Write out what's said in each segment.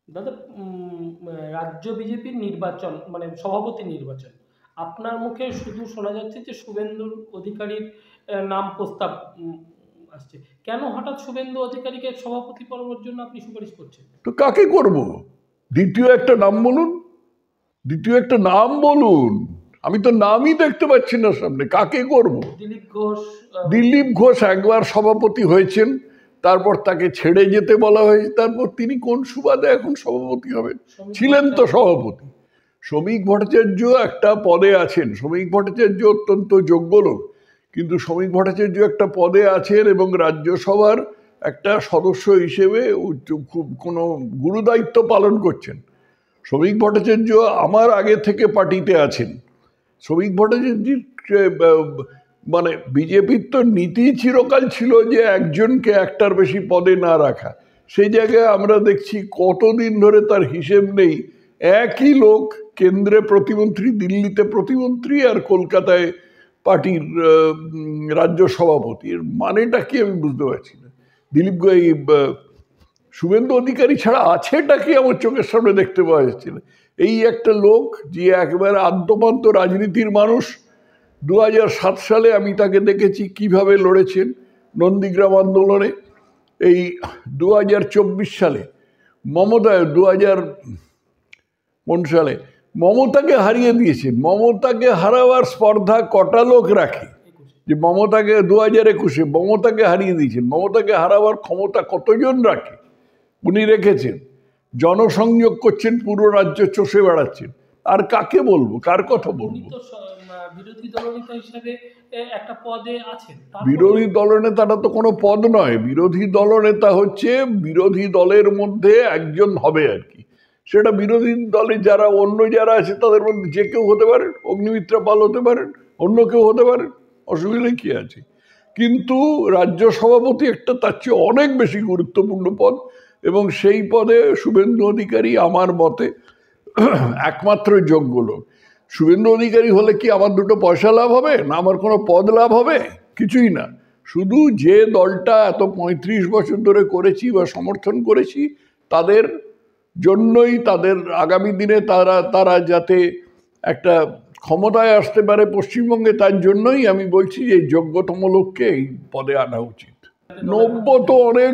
দাদা, রাজ্য বিজেপির নির্বাচন মানে সভাপতি নির্বাচন। আপনার মুখে শুধু শোনা যাচ্ছে যে শুভেন্দু অধিকারীর নাম প্রস্তাব আসছে। কেন হঠাৎ শুভেন্দু অধিকারীকে সভাপতি বানানোর জন্য আপনি সুপারিশ করছেন? তো কাকে করব? দ্বিতীয় একটা নাম বলুন, দ্বিতীয় একটা নাম বলুন। আমি তো নামই দেখতে পাচ্ছি না সামনে, কাকে করব? দিলীপ ঘোষ। দিলীপ ঘোষ একবার সভাপতি হয়েছেন, তারপর তাকে ছেড়ে যেতে বলা হয়েছে, তারপর তিনি কোন সুবাদে এখন সভাপতি হবেন? ছিলেন তো সভাপতি। শ্রমিক ভট্টাচার্য একটা পদে আছেন, শ্রমিক ভট্টাচার্য অত্যন্ত যোগ্য লোক, কিন্তু শ্রমিক ভট্টাচার্য একটা পদে আছেন এবং রাজ্যসভার একটা সদস্য হিসেবে খুব কোনো গুরুদায়িত্ব পালন করছেন। শ্রমিক ভট্টাচার্য আমার আগে থেকে পার্টিতে আছেন। শ্রমিক ভট্টাচার্যের মানে বিজেপির তো নীতি চিরকাল ছিল যে একজনকে একটার বেশি পদে না রাখা। সেই জায়গায় আমরা দেখছি কতদিন ধরে তার হিসেব নেই, একই লোক কেন্দ্রে প্রতিমন্ত্রী, দিল্লিতে প্রতিমন্ত্রী, আর কলকাতায় পার্টির রাজ্য সভাপতি। এর মানেটা কি আমি বুঝতে পারছি না। দিলীপ শুভেন্দু অধিকারী ছাড়া আছেটা কি আমার চোখের সামনে দেখতে পাওয়া যাচ্ছে না। এই একটা লোক যে একেবারে আদ্যপান্ত রাজনীতির মানুষ। 2007 সালে আমি তাকে দেখেছি কিভাবে লড়েছেন নন্দীগ্রাম আন্দোলনে। এই 2024 সালে মমতা, 2000 কোন সালে মমতাকে হারিয়ে দিয়েছেন। মমতাকে হারাবার স্পর্ধা কটা লোক রাখে? যে মমতাকে 2021-এ মমতাকে হারিয়ে দিয়েছেন। মমতাকে হারাবার ক্ষমতা কতজন রাখে? উনি রেখেছেন। জনসংযোগ করছেন, পুরো রাজ্য চষে বেড়াচ্ছেন। আর কাকে বলবো, কার কথা বলবো? বিরোধী দলনেতা হিসেবে একটা পদে আছেন। বিরোধী দলনেতাটা তো কোনো পদ নয়। বিরোধী দলনেতা হচ্ছে বিরোধী দলের মধ্যে একজন হবে আর কি। সেটা বিরোধী দলে যারা অন্য যারা আছে তাদের মধ্যে যে কেউ হতে পারেন, অগ্নিমিত্রা পাল হতে পারেন, অন্য কেউ হতে পারেন, অসুবিধা কি আছে? কিন্তু রাজ্য সভাপতি একটা তার চেয়ে অনেক বেশি গুরুত্বপূর্ণ পদ, এবং সেই পদে শুভেন্দু অধিকারী আমার মতে একমাত্র যোগ্য লোক। শুভেন্দু অধিকারী হলে কি আমার দুটো পয়সা লাভ হবে না, আমার কোনো পদ লাভ হবে? কিছুই না। শুধু যে দলটা এত 35 বছর ধরে করেছি বা সমর্থন করেছি, তাদের জন্যই, তাদের আগামী দিনে তারা যাতে একটা ক্ষমতায় আসতে পারে পশ্চিমবঙ্গে, তার জন্যই আমি বলছি যে যোগ্যতম লোককে এই পদে আনা উচিত। নব্য তো অনেক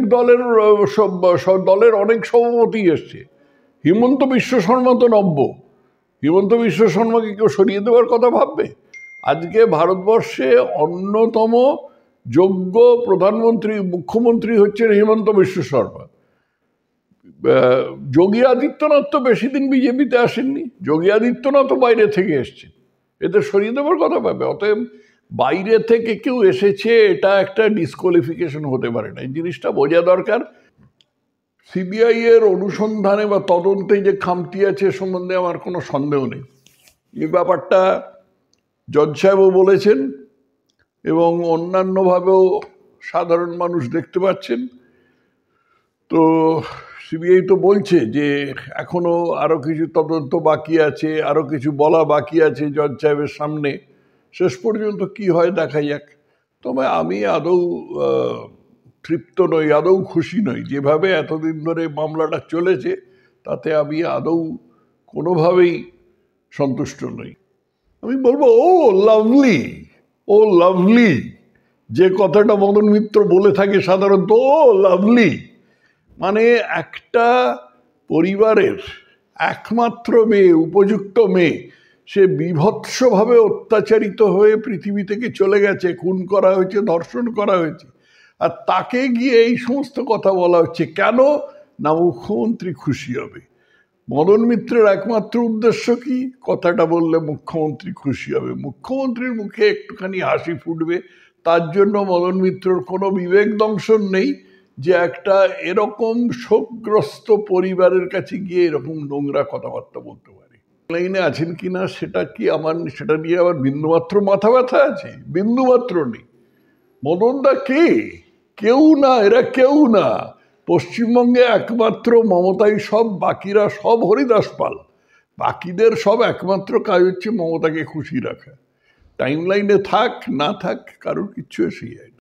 দলের অনেক সভাপতি এসছে। হিমন্ত বিশ্ব শর্মা তো নব্য। হিমন্ত বিশ্ব শর্মাকে কেউ সরিয়ে দেওয়ার কথা ভাববে? আজকে ভারতবর্ষে অন্যতম যোগ্য প্রধানমন্ত্রী, মুখ্যমন্ত্রী হচ্ছেন হিমন্ত বিশ্ব শর্মা। যোগী আদিত্যনাথ তো বেশি দিন বিজেপিতে আসেননি। যোগী আদিত্যনাথও বাইরে থেকে এসছে, এদের সরিয়ে দেওয়ার কথা ভাবে? অতএব বাইরে থেকে কেউ এসেছে এটা একটা ডিসকোয়ালিফিকেশন হতে পারে না, এই জিনিসটা বোঝা দরকার। সিবিআই এর অনুসন্ধানে বা তদন্তে যে খামতি আছে সম্বন্ধে আমার কোনো সন্দেহ নেই। এই ব্যাপারটা জজ সাহেবও বলেছেন এবং অন্যান্যভাবেও সাধারণ মানুষ দেখতে পাচ্ছেন। তো সিবিআই তো বলছে যে এখনো আরো কিছু তদন্ত বাকি আছে, আরো কিছু বলা বাকি আছে জজ সাহেবের সামনে। শেষ পর্যন্ত কি হয় দেখা যাক। তবে আমি আদৌ তৃপ্ত নই, আদৌ খুশি নই। যেভাবে এতদিন ধরে মামলাটা চলেছে তাতে আমি আদৌ কোনোভাবেই সন্তুষ্ট নই। আমি বলবো ও লাভলি, ও লাভলি, যে কথাটা মদন মিত্র বলে থাকে সাধারণত, ও লাভলি। মানে একটা পরিবারের একমাত্র মেয়ে, উপযুক্ত মেয়ে, সে বীভৎসভাবে অত্যাচারিত হয়ে পৃথিবী থেকে চলে গেছে, খুন করা হয়েছে, ধর্ষণ করা হয়েছে, আর তাকে গিয়ে এই সমস্ত কথা বলা হচ্ছে কেন? না মুখ্যমন্ত্রী খুশি হবে। মদন মিত্রের একমাত্র উদ্দেশ্য কি? কথাটা বললে মুখ্যমন্ত্রী খুশি হবে, মুখ্যমন্ত্রীর মুখে একটুখানি হাসি ফুটবে। তার জন্য মদন মিত্রর কোনো বিবেক দংশন নেই যে একটা এরকম শোকগ্রস্ত পরিবারের কাছে গিয়ে এরকম নোংরা কথাবার্তা বলতে পারে। লাইনে আছেন কিনা সেটা কি আমার, সেটা নিয়ে আবার বিন্দুমাত্র মাথা ব্যথা আছে? বিন্দুমাত্র নেই। মদনদা কে? কেউ না, এরা কেউ না। পশ্চিমবঙ্গে একমাত্র মমতাই সব, বাকিরা সব হরিদাস পাল। বাকিদের সব একমাত্র কাজ হচ্ছে মমতাকে খুশি রাখা। টাইম লাইনে থাক না থাক কারোর কিচ্ছু এসে যায় না।